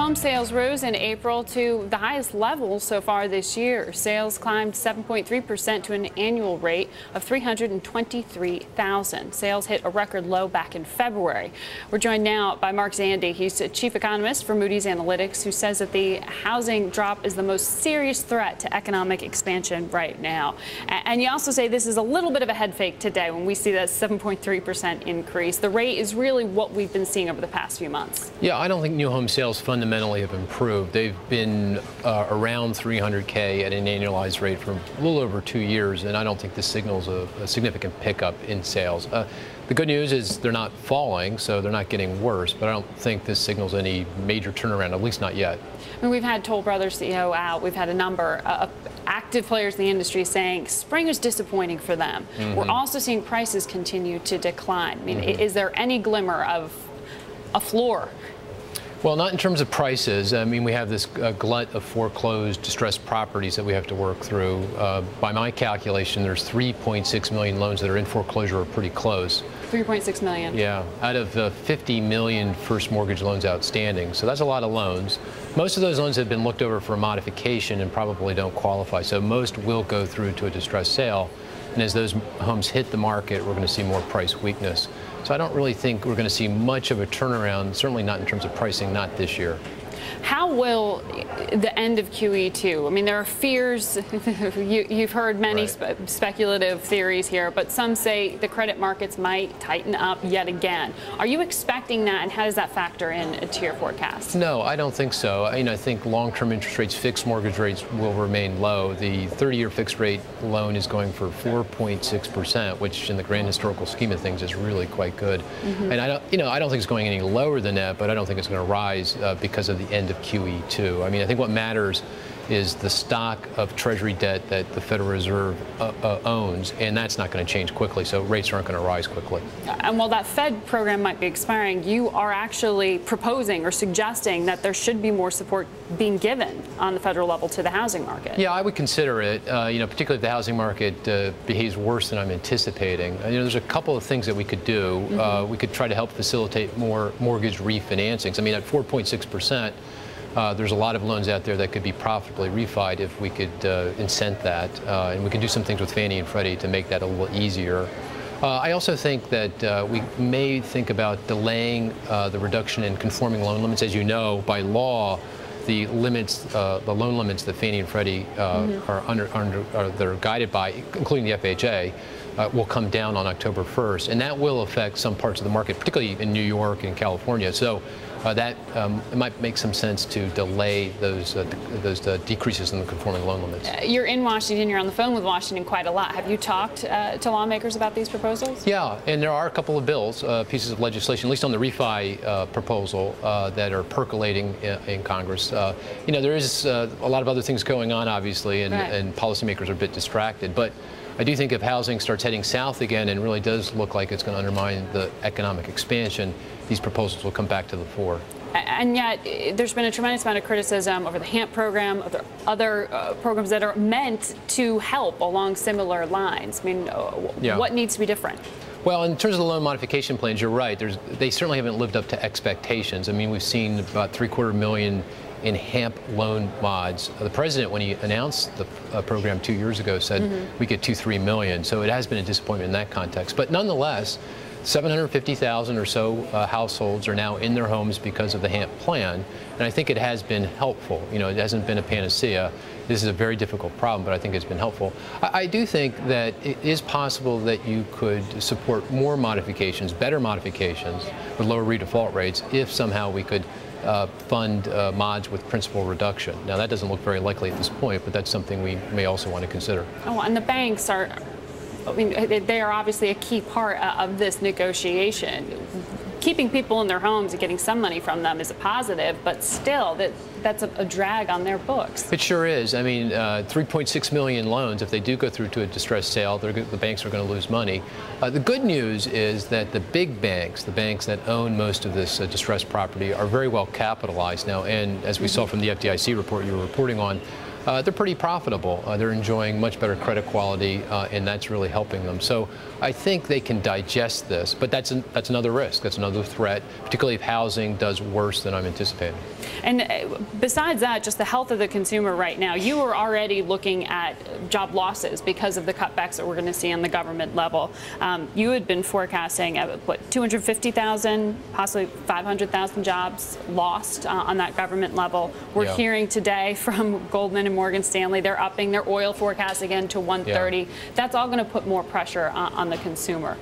home sales rose in April to the highest level so far this year. Sales climbed 7.3% to an annual rate of 323,000. Sales hit a record low back in February. We're joined now by Mark Zandi. He's a chief economist for Moody's Analytics, who says that the housing drop is the most serious threat to economic expansion right now. And you also say this is a little bit of a head fake today when we see that 7.3% increase. The rate is really what we've been seeing over the past few months. Yeah, I don't think new home sales fundamentally have improved. They've been around 300K at an annualized rate for a little over 2 years, and I don't think this signals a significant pickup in sales. The good news is they're not falling, so they're not getting worse, but I don't think this signals any major turnaround, at least not yet. I mean, we've had Toll Brothers CEO out. We've had a number of active players in the industry saying spring is disappointing for them. We're also seeing prices continue to decline. I mean, is there any glimmer of a floor? Well, not in terms of prices. I mean, we have this glut of foreclosed, distressed properties that we have to work through. By my calculation, there's 3.6 million loans that are in foreclosure or pretty close. 3.6 million. Yeah, out of 50 million first mortgage loans outstanding. So that's a lot of loans. Most of those loans have been looked over for a modification and probably don't qualify. So most will go through to a distressed sale. And as those homes hit the market, we're going to see more price weakness. So I don't really think we're going to see much of a turnaround, certainly not in terms of pricing, not this year. How will the end of QE2? I mean, there are fears. You've heard many speculative theories here, but some say the credit markets might tighten up yet again. Are you expecting that, and how does that factor into your forecast? No, I don't think so. I think long-term interest rates, fixed mortgage rates will remain low. The 30-year fixed rate loan is going for 4.6%, which in the grand historical scheme of things is really quite good. And I don't think it's going any lower than that, but I don't think it's going to rise because of the end of QE2. I mean, I think what matters is the stock of Treasury debt that the Federal Reserve owns, and that's not going to change quickly, so rates aren't going to rise quickly. And while that Fed program might be expiring, you are actually proposing or suggesting that there should be more support being given on the federal level to the housing market. Yeah, I would consider it, particularly if the housing market behaves worse than I'm anticipating. There's a couple of things that we could do. We could try to help facilitate more mortgage refinancings. I mean, at 4.6%, there's a lot of loans out there that could be profitably refied if we could incent that, and we can do some things with Fannie and Freddie to make that a little easier. I also think that we may think about delaying the reduction in conforming loan limits. As you know, by law, the limits, the loan limits that Fannie and Freddie they're guided by, including the FHA, will come down on October 1st, and that will affect some parts of the market, particularly in New York and California. So it might make some sense to delay those decreases in the conforming loan limits. You're in Washington. You're on the phone with Washington quite a lot. Have you talked to lawmakers about these proposals? Yeah, and there are a couple of bills, pieces of legislation, at least on the refi proposal, that are percolating in Congress. There is a lot of other things going on, obviously, and policymakers are a bit distracted. But I do think if housing starts heading south again and really does look like it's going to undermine the economic expansion, these proposals will come back to the fore. And yet, there's been a tremendous amount of criticism over the HAMP program, other programs that are meant to help along similar lines. I mean, what needs to be different? Well, in terms of the loan modification plans, you're right. They certainly haven't lived up to expectations. I mean, we've seen about 750,000 in HAMP loan mods. The president, when he announced the program 2 years ago, said we get 2-3 million. So it has been a disappointment in that context. But nonetheless, 750,000 or so households are now in their homes because of the HAMP plan, and I think it has been helpful. It hasn't been a panacea. This is a very difficult problem, but I think it's been helpful. I do think that it is possible that you could support more modifications, better modifications, with lower redefault rates if somehow we could fund mods with principal reduction. Now, that doesn't look very likely at this point, but that's something we may also want to consider. Oh, and the banks are, they are obviously a key part of this negotiation. Keeping people in their homes and getting some money from them is a positive, but still, that's a drag on their books. It sure is. I mean, 3.6 million loans, if they do go through to a distressed sale, the banks are going to lose money. The good news is that the big banks, the banks that own most of this distressed property, are very well capitalized now. And as we saw from the FDIC report you were reporting on, they're pretty profitable. They're enjoying much better credit quality, and that's really helping them. So I think they can digest this, but that's another risk. That's another threat, particularly if housing does worse than I'm anticipating. And besides that, just the health of the consumer right now, you were already looking at job losses because of the cutbacks that we're going to see on the government level. You had been forecasting, what, 250,000, possibly 500,000 jobs lost on that government level. We're hearing today from Goldman and Morgan Stanley, they're upping their oil forecast again to 130. Yeah. That's all going to put more pressure on the consumer.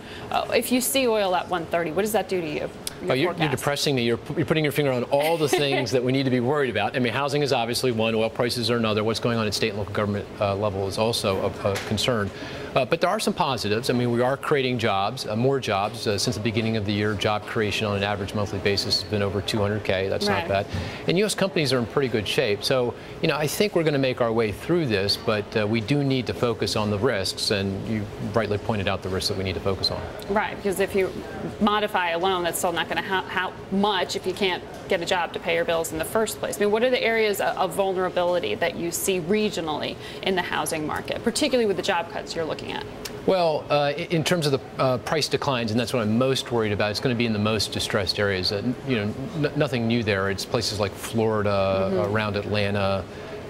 If you see oil at 130, what does that do to you? You're depressing me. You're putting your finger on all the things that we need to be worried about. I mean, housing is obviously one, oil prices are another. What's going on at state and local government level is also a concern. But there are some positives. I mean, we are creating jobs, more jobs. Since the beginning of the year, job creation on an average monthly basis has been over 200K. That's not bad. And U.S. companies are in pretty good shape. So, you know, I think we're going to make our way through this, but we do need to focus on the risks. And you rightly pointed out the risks that we need to focus on. Right, because if you modify a loan, that's still not going to help much if you can't get a job to pay your bills in the first place. I mean, what are the areas of vulnerability that you see regionally in the housing market, particularly with the job cuts you're looking at? Well, in terms of the price declines, and that's what I'm most worried about, it's going to be in the most distressed areas. You know, nothing new there. It's places like Florida, around Atlanta,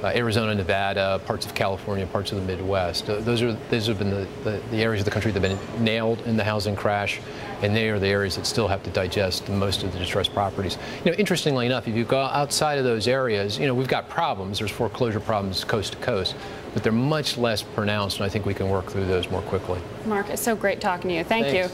Arizona, Nevada, parts of California, parts of the Midwest. Those have been the areas of the country that have been nailed in the housing crash, and they are the areas that still have to digest most of the distressed properties. You know, interestingly enough, if you go outside of those areas, you know, we've got problems. There's foreclosure problems coast to coast, but they're much less pronounced, and I think we can work through those more quickly. Mark, it's so great talking to you. Thank you.